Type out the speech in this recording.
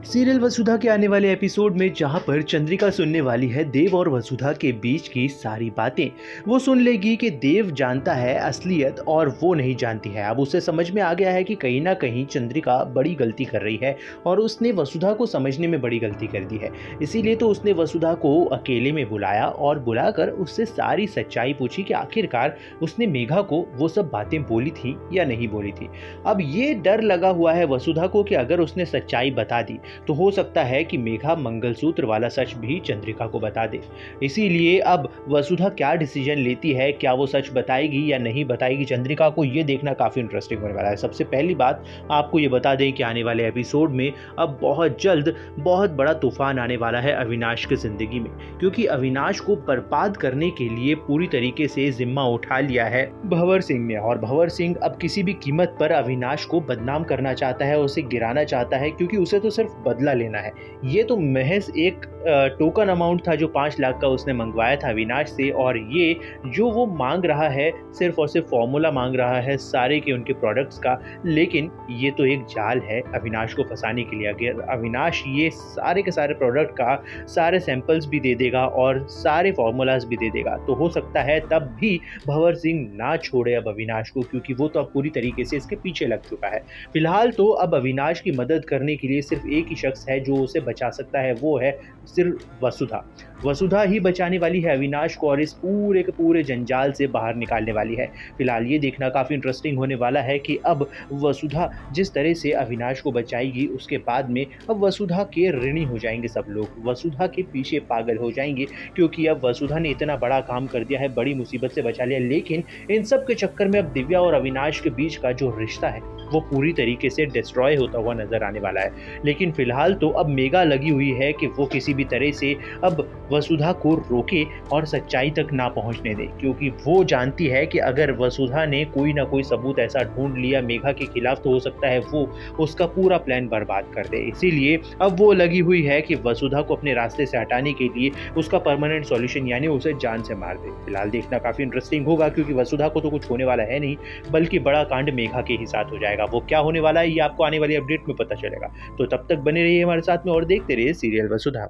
Serial वसुधा के आने वाले एपिसोड में जहां पर चंद्रिका सुनने वाली है देव और वसुधा के बीच की सारी बातें। वो सुन लेगी कि देव जानता है असलियत और वो नहीं जानती है। अब उसे समझ में आ गया है कि कहीं ना कहीं चंद्रिका बड़ी गलती कर रही है और उसने वसुधा को समझने में बड़ी गलती कर दी है। इसीलिए तो उसने वसुधा को अकेले में बुलाया और बुलाकर उससे सारी सच्चाई पूछी कि आखिरकार उसने मेघा को वो सब बातें बोली थी या नहीं बोली थी। अब ये डर लगा हुआ है वसुधा को कि अगर उसने सच्चाई बता दी तो हो सकता है कि मेघा मंगलसूत्र वाला सच भी चंद्रिका को बता दे। इसीलिए अब वसुधा क्या डिसीजन लेती है, क्या वो सच बताएगी या नहीं बताएगी चंद्रिका को, ये देखना काफी इंटरेस्टिंग होने वाला है। सबसे पहली बात आपको ये बता दें कि आने वाले एपिसोड में अब बहुत जल्द बहुत बड़ा तूफान आने वाला है अविनाश की जिंदगी में, क्योंकि अविनाश को बर्बाद करने के लिए पूरी तरीके से जिम्मा उठा लिया है भंवर सिंह ने। और भंवर सिंह अब किसी भी कीमत पर अविनाश को बदनाम करना चाहता है, उसे गिराना चाहता है, क्योंकि उसे तो सिर्फ बदला लेना है। ये तो महज एक टोकन अमाउंट था जो 5 लाख का उसने मंगवाया था अविनाश से, और ये जो वो मांग रहा है सिर्फ और सिर्फ फॉर्मूला मांग रहा है सारे के उनके प्रोडक्ट्स का। लेकिन ये तो एक जाल है अविनाश को फंसाने के लिए। अगर अविनाश ये सारे के सारे प्रोडक्ट का सारे सैंपल्स भी दे देगा और सारे फॉर्मूलाज भी दे देगा तो हो सकता है तब भी भंवर सिंह ना छोड़े अब अविनाश को, क्योंकि वो तो अब पूरी तरीके से इसके पीछे लग चुका है। फिलहाल तो अब अविनाश की मदद करने के लिए सिर्फ एक ही शख्स है जो उसे बचा सकता है, वो है सिर्फ वसुधा। वसुधा ही बचाने वाली है अविनाश को और इस पूरे के पूरे जंजाल से बाहर निकालने वाली है। फिलहाल ये देखना काफ़ी इंटरेस्टिंग होने वाला है कि अब वसुधा जिस तरह से अविनाश को बचाएगी उसके बाद में अब वसुधा के ऋणी हो जाएंगे सब लोग, वसुधा के पीछे पागल हो जाएंगे, क्योंकि अब वसुधा ने इतना बड़ा काम कर दिया है, बड़ी मुसीबत से बचा लिया। लेकिन इन सब के चक्कर में अब दिव्या और अविनाश के बीच का जो रिश्ता है वो पूरी तरीके से डिस्ट्रॉय होता हुआ नजर आने वाला है। लेकिन फिलहाल तो अब मेघा लगी हुई है कि वो किसी भी तरह से अब वसुधा को रोके और सच्चाई तक ना पहुंचने दे, क्योंकि वो जानती है कि अगर वसुधा ने कोई ना कोई सबूत ऐसा ढूंढ लिया मेघा के खिलाफ तो हो सकता है वो उसका पूरा प्लान बर्बाद कर दे। इसीलिए अब वो लगी हुई है कि वसुधा को अपने रास्ते से हटाने के लिए उसका परमानेंट सॉल्यूशन यानी उसे जान से मार दे। फिलहाल देखना काफी इंटरेस्टिंग होगा, क्योंकि वसुधा को तो कुछ होने वाला है नहीं, बल्कि बड़ा कांड मेघा के ही साथ हो जाएगा। वो क्या होने वाला है ये आपको आने वाली अपडेट में पता चलेगा। तो तब तक बने रहिए हमारे साथ में और देखते रहिए सीरियल वसुधा।